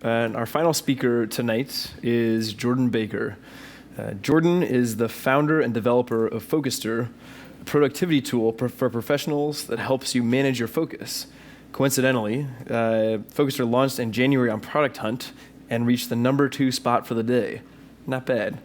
And our final speaker tonight is Jordan Baker. Jordan is the founder and developer of Focuster, a productivity tool for professionals that helps you manage your focus. Coincidentally, Focuster launched in January on Product Hunt and reached the #2 spot for the day. Not bad.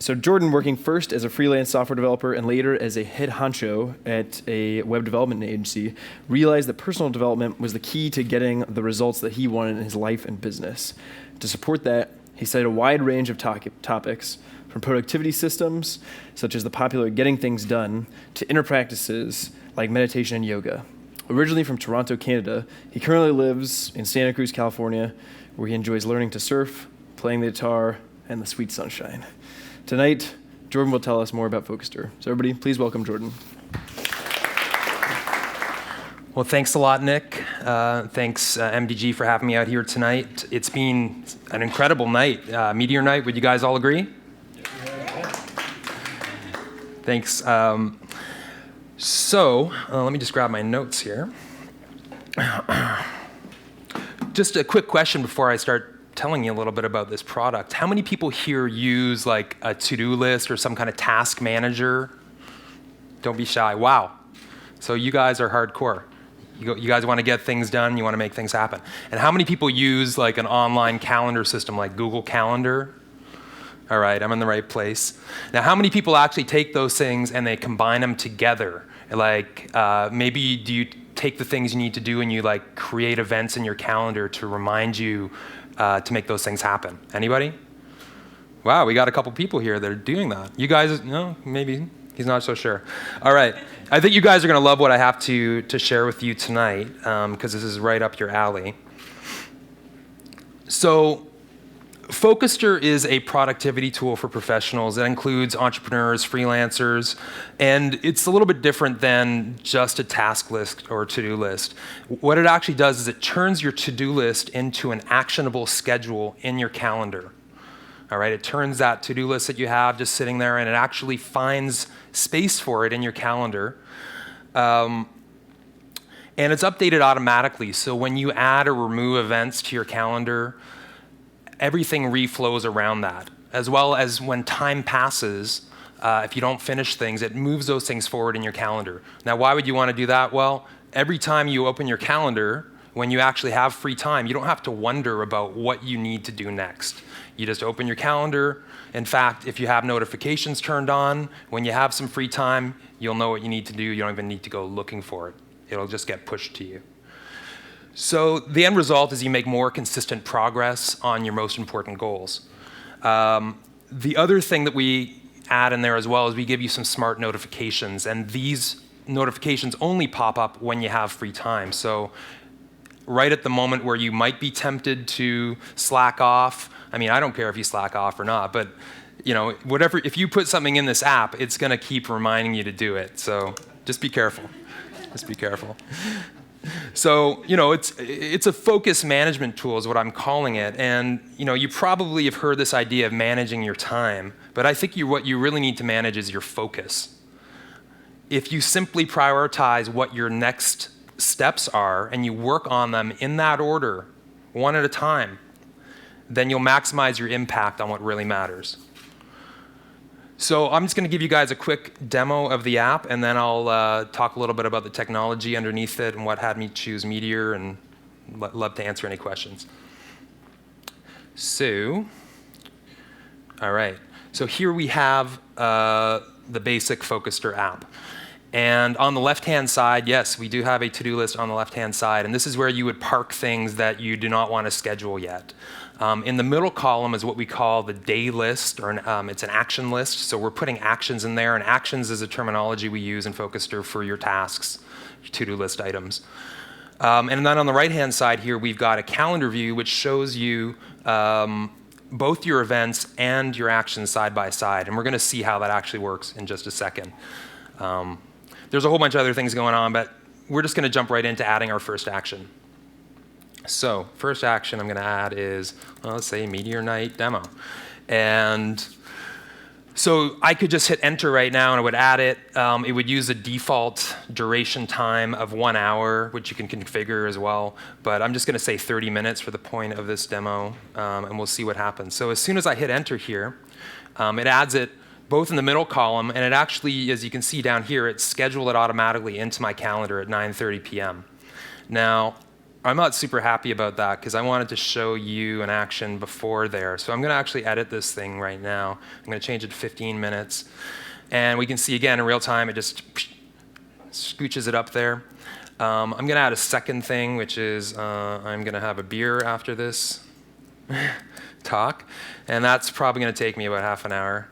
So Jordan, working first as a freelance software developer and later as a head honcho at a web development agency, realized that personal development was the key to getting the results that he wanted in his life and business. To support that, he cited a wide range of topics, from productivity systems, such as the popular Getting Things Done, to inner practices like meditation and yoga. Originally from Toronto, Canada, he currently lives in Santa Cruz, California, where he enjoys learning to surf, playing the guitar, and the sweet sunshine. Tonight, Jordan will tell us more about Focuster. So everybody, please welcome Jordan. Well, thanks a lot, Nick. Thanks, MDG, for having me out here tonight. It's been an incredible night. Meteor night, would you guys all agree? Yeah. Thanks. So let me just grab my notes here. Just a quick question before I start telling you a little bit about this product. How many people here use like a to-do list or some kind of task manager? Don't be shy. Wow. So you guys are hardcore. You guys want to get things done, you want to make things happen. And how many people use like an online calendar system like Google Calendar? All right, I'm in the right place. Now, how many people actually take those things and they combine them together? Like maybe do you take the things you need to do and you like create events in your calendar to remind you to make those things happen? Anybody? Wow, we got a couple people here that are doing that. You guys, no, maybe he's not so sure. All right, I think you guys are gonna love what I have to share with you tonight because this is right up your alley. So Focuster is a productivity tool for professionals that includes entrepreneurs, freelancers, and it's a little bit different than just a task list or to-do list. What it actually does is it turns your to-do list into an actionable schedule in your calendar. All right, it turns that to-do list that you have just sitting there and it actually finds space for it in your calendar. And it's updated automatically, so when you add or remove events to your calendar, everything reflows around that, as well as when time passes, if you don't finish things, it moves those things forward in your calendar. Now, why would you want to do that? Well, every time you open your calendar, when you actually have free time, you don't have to wonder about what you need to do next. You just open your calendar. In fact, if you have notifications turned on, when you have some free time, you'll know what you need to do. You don't even need to go looking for it. It'll just get pushed to you. So the end result is you make more consistent progress on your most important goals. The other thing that we add in there as well is we give you some smart notifications, and these notifications only pop up when you have free time. So right at the moment where you might be tempted to slack off, I mean, I don't care if you slack off or not, but you know, whatever, if you put something in this app, it's gonna keep reminding you to do it. So just be careful, just be careful. So, you know, it's a focus management tool is what I'm calling it. And, you know, you probably have heard this idea of managing your time, but I think what you really need to manage is your focus. If you simply prioritize what your next steps are and you work on them in that order, one at a time, then you'll maximize your impact on what really matters. So I'm just going to give you guys a quick demo of the app, and then I'll talk a little bit about the technology underneath it and what had me choose Meteor, and love to answer any questions. So, all right. So here we have the basic Focuster app. And on the left-hand side, yes, we do have a to-do list on the left-hand side, and this is where you would park things that you do not want to schedule yet. In the middle column is what we call the day list, or it's an action list. So we're putting actions in there, and actions is a terminology we use in Focuster for your tasks, your to-do list items. And then on the right-hand side here, we've got a calendar view which shows you both your events and your actions side by side. And we're going to see how that actually works in just a second. There's a whole bunch of other things going on, but we're just going to jump right into adding our first action. So first action I'm going to add is, well, let's say Meteor Night demo. And So I could just hit enter right now and it would add it. It would use a default duration time of 1 hour, which you can configure as well. But I'm just going to say 30 minutes for the point of this demo, and we'll see what happens. So as soon as I hit enter here, it adds it both in the middle column, and it actually, as you can see down here, it scheduled it automatically into my calendar at 9:30 p.m. Now, I'm not super happy about that because I wanted to show you an action before there. So I'm going to actually edit this thing right now. I'm going to change it to 15 minutes. And we can see again in real time, it just scooches it up there. I'm going to add a second thing, which is I'm going to have a beer after this talk. And that's probably going to take me about half an hour.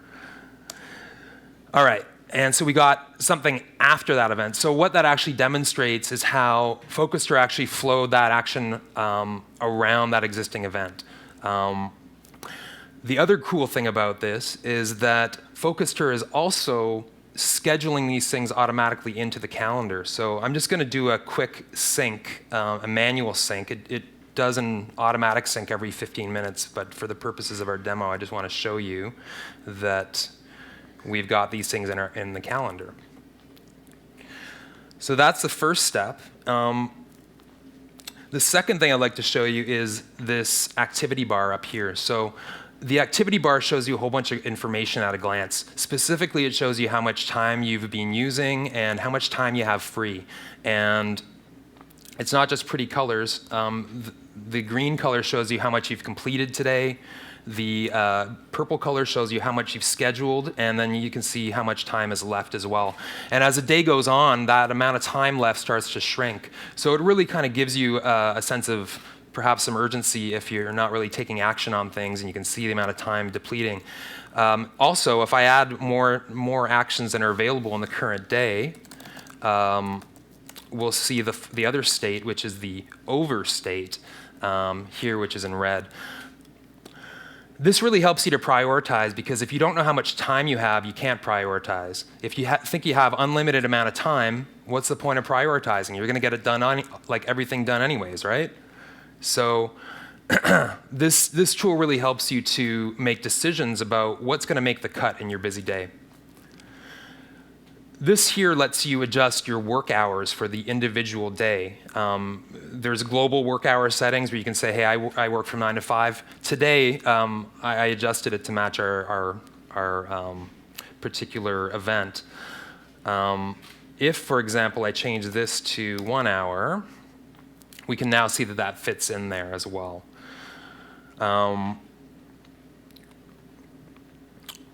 All right. And so we got something after that event. So what that actually demonstrates is how Focuster actually flowed that action around that existing event. The other cool thing about this is that Focuster is also scheduling these things automatically into the calendar. So I'm just going to do a quick sync, a manual sync. It does an automatic sync every 15 minutes, but for the purposes of our demo, I just want to show you that we've got these things in the calendar. So that's the first step. The second thing I'd like to show you is this activity bar up here. So the activity bar shows you a whole bunch of information at a glance. Specifically, it shows you how much time you've been using and how much time you have free. And it's not just pretty colors. The green color shows you how much you've completed today. The purple color shows you how much you've scheduled, and then you can see how much time is left as well. And as the day goes on, that amount of time left starts to shrink. So it really kind of gives you a sense of perhaps some urgency if you're not really taking action on things, and you can see the amount of time depleting. Also, if I add more actions than are available in the current day, we'll see the other state, which is the over state here, which is in red. This really helps you to prioritize, because if you don't know how much time you have, you can't prioritize. If you think you have unlimited amount of time, what's the point of prioritizing? You're going to get it done, like everything done anyways, right? So this tool really helps you to make decisions about what's going to make the cut in your busy day. This here lets you adjust your work hours for the individual day. There's global work hour settings where you can say, hey, I work from 9 to 5. Today, I adjusted it to match our particular event. If, for example, I change this to 1 hour, we can now see that that fits in there as well.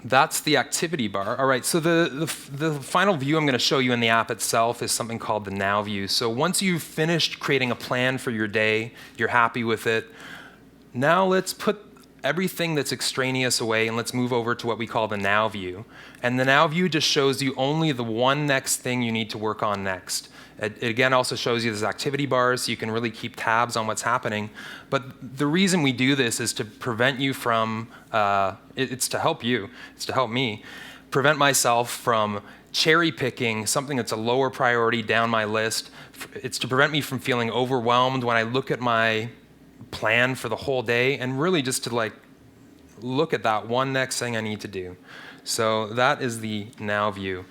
That's the activity bar. All right, so the final view I'm going to show you in the app itself is something called the Now view. So once you've finished creating a plan for your day, you're happy with it, now let's put everything that's extraneous away and let's move over to what we call the Now view. And the Now view just shows you only the one next thing you need to work on next. It again also shows you this activity bars, so you can really keep tabs on what's happening. But the reason we do this is to prevent you from, it's to help you, it's to help me, prevent myself from cherry picking something that's a lower priority down my list. It's to prevent me from feeling overwhelmed when I look at my plan for the whole day, and really just to look at that one next thing I need to do. So that is the Now view.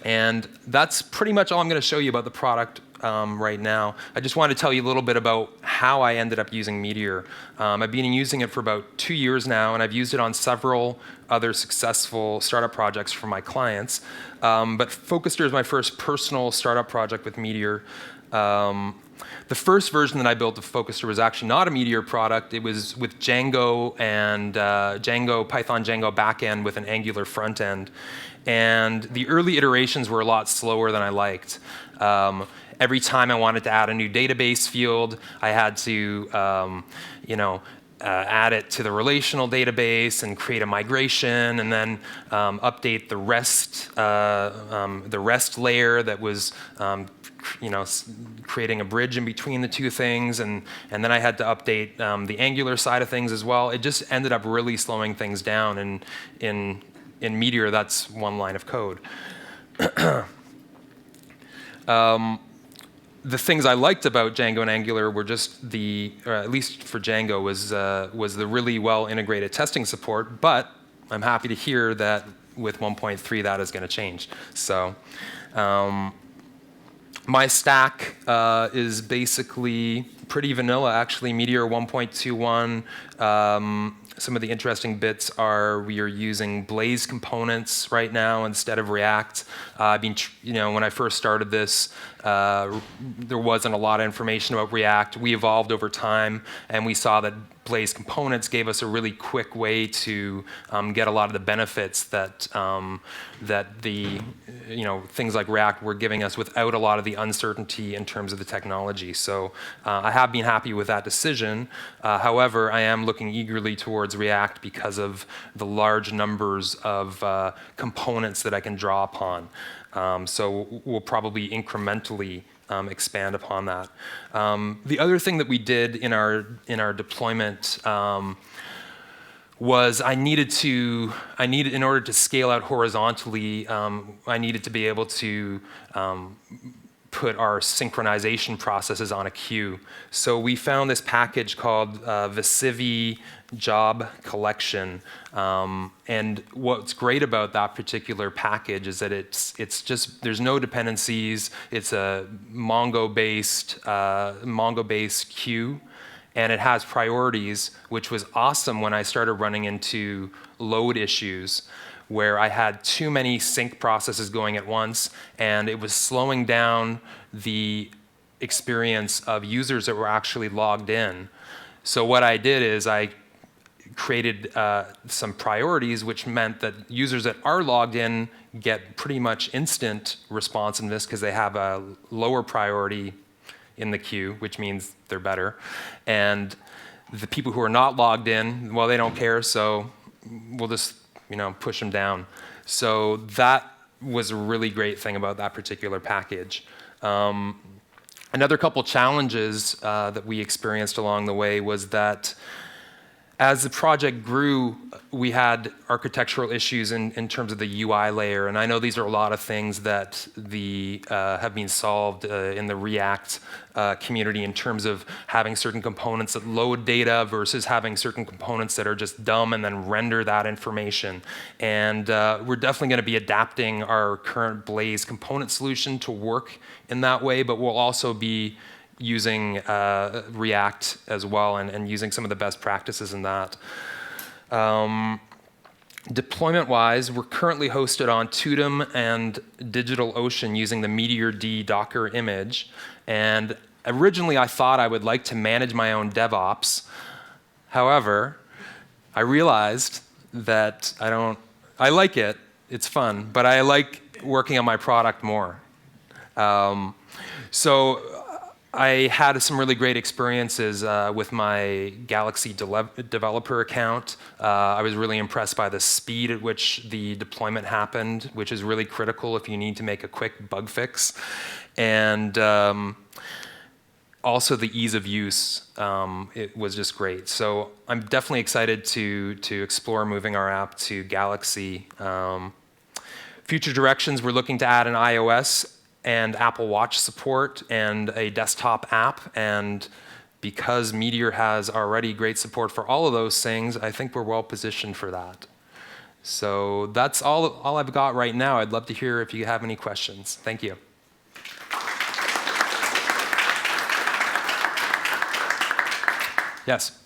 And that's pretty much all I'm going to show you about the product right now. I just wanted to tell you a little bit about how I ended up using Meteor. I've been using it for about 2 years now, and I've used it on several other successful startup projects for my clients. But Focuster is my first personal startup project with Meteor. The first version that I built of Focuster was actually not a Meteor product. It was with Django and Python Django backend with an Angular front end. And the early iterations were a lot slower than I liked. Every time I wanted to add a new database field, I had to, add it to the relational database and create a migration, and then update the REST layer that was, creating a bridge in between the two things, and then I had to update the Angular side of things as well. It just ended up really slowing things down, and in Meteor, that's one line of code. The things I liked about Django and Angular were just at least for Django, was the really well integrated testing support. But I'm happy to hear that with 1.3 that is going to change. So my stack is basically pretty vanilla, actually. Meteor 1.21. Some of the interesting bits are we are using Blaze components right now instead of React. When I first started this, there wasn't a lot of information about React. We evolved over time, and we saw that Blaze components gave us a really quick way to get a lot of the benefits that things like React were giving us without a lot of the uncertainty in terms of the technology. So I have been happy with that decision. However, I am looking eagerly towards React because of the large numbers of components that I can draw upon. So we'll probably incrementally expand upon that. The other thing that we did in our deployment was in order to scale out horizontally, I needed to be able to put our synchronization processes on a queue. So we found this package called Visivi Job Collection. And what's great about that particular package is that it's just, there's no dependencies. It's a Mongo-based queue. And it has priorities, which was awesome when I started running into load issues where I had too many sync processes going at once, and it was slowing down the experience of users that were actually logged in. So what I did is I created some priorities, which meant that users that are logged in get pretty much instant responsiveness because they have a lower priority in the queue, which means they're better. And the people who are not logged in, well, they don't care, so we'll just push them down. So that was a really great thing about that particular package. Another couple challenges that we experienced along the way was that as the project grew, we had architectural issues in terms of the UI layer. And I know these are a lot of things that have been solved in the React community in terms of having certain components that load data versus having certain components that are just dumb and then render that information. And we're definitely going to be adapting our current Blaze component solution to work in that way, but we'll also be using React as well and using some of the best practices in that. Deployment-wise, we're currently hosted on Tudum and DigitalOcean using the Meteor D Docker image. And originally I thought I would like to manage my own DevOps. However, I realized that I like it, it's fun, but I like working on my product more. So I had some really great experiences with my Galaxy developer account. I was really impressed by the speed at which the deployment happened, which is really critical if you need to make a quick bug fix. And also the ease of use, it was just great. So I'm definitely excited to explore moving our app to Galaxy. Future directions, we're looking to add an iOS and Apple Watch support and a desktop app. And because Meteor has already great support for all of those things, I think we're well positioned for that. So that's all I've got right now. I'd love to hear if you have any questions. Thank you. Yes?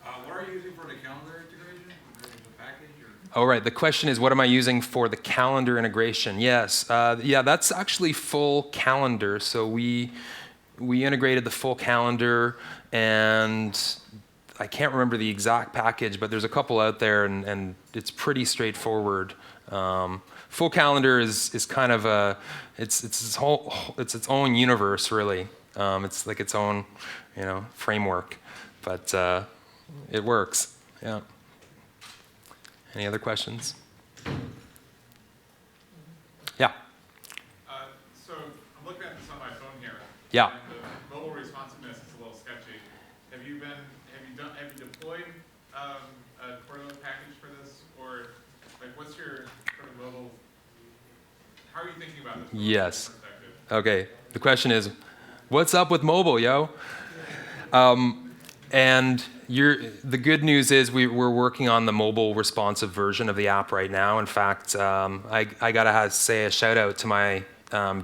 What are you using for the calendar integration? Is it a package or? Oh, right. The question is, what am I using for the calendar integration? Yes. Yeah, that's actually full calendar. So we integrated the full calendar, and I can't remember the exact package, but there's a couple out there, and it's pretty straightforward. Full calendar is kind of it's its own universe, really. It's like its own, framework, but it works. Yeah. Any other questions? Yeah. So I'm looking at this on my phone here. Yeah. And the mobile responsiveness is a little sketchy. Have you deployed a Cordova package for this, or like what's your sort of mobile? How are you thinking about this from a Yes. perspective? Okay. The question is, what's up with mobile, yo? And the good news is we're working on the mobile responsive version of the app right now. In fact, I gotta say a shout out to my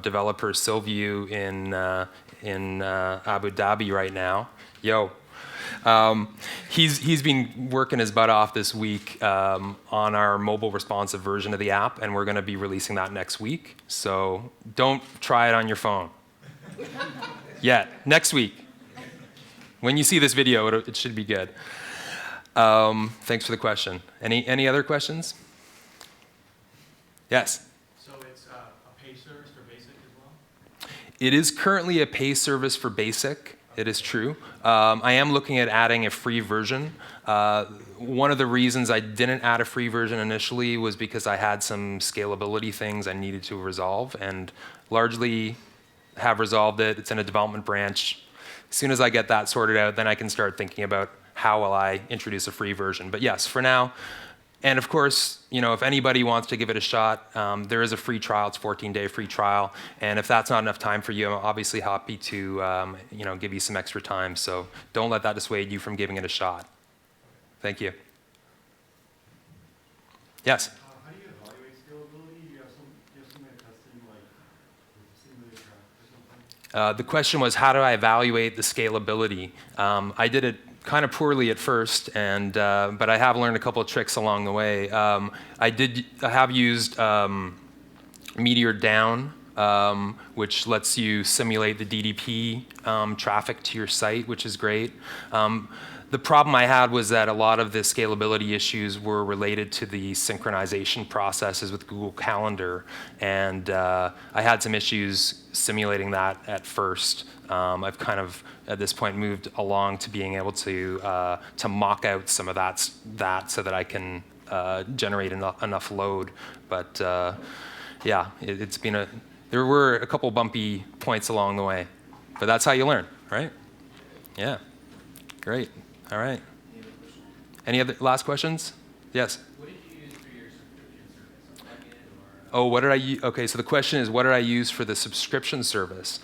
developer Silvio in Abu Dhabi right now. Yo. He's been working his butt off this week on our mobile responsive version of the app, and we're going to be releasing that next week. So don't try it on your phone yet. Next week. When you see this video, it should be good. Thanks for the question. Any other questions? Yes? So it's a pay service for basic as well? It is currently a pay service for basic. It is true. I am looking at adding a free version. One of the reasons I didn't add a free version initially was because I had some scalability things I needed to resolve, and largely have resolved it. It's in a development branch. As soon as I get that sorted out, then I can start thinking about how will I introduce a free version. But yes, for now, and of course, if anybody wants to give it a shot, there is a free trial. It's a 14-day free trial. And if that's not enough time for you, I'm obviously happy to give you some extra time. So don't let that dissuade you from giving it a shot. Thank you. Yes? How do you evaluate scalability? You have somebody testing like simulated graph or something? The question was, how do I evaluate the scalability? I did it kind of poorly at first, but I have learned a couple of tricks along the way. I have used Meteor down, which lets you simulate the DDP traffic to your site, which is great. The problem I had was that a lot of the scalability issues were related to the synchronization processes with Google Calendar, and I had some issues simulating that at first. I've kind of, at this point, moved along to being able to mock out some of that so that I can generate enough load. But yeah, there were a couple bumpy points along the way, but that's how you learn, right? Yeah, great. All right. Any other last questions? Yes. What did you use for your subscription service? A plugin or? Oh, what did I use? Okay, so the question is, what did I use for the subscription service?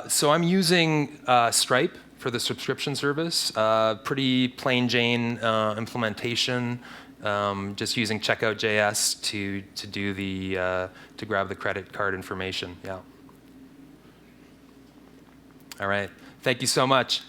So I'm using Stripe for the subscription service. Pretty plain Jane implementation. Just using checkout.js to do to grab the credit card information. Yeah. All right. Thank you so much.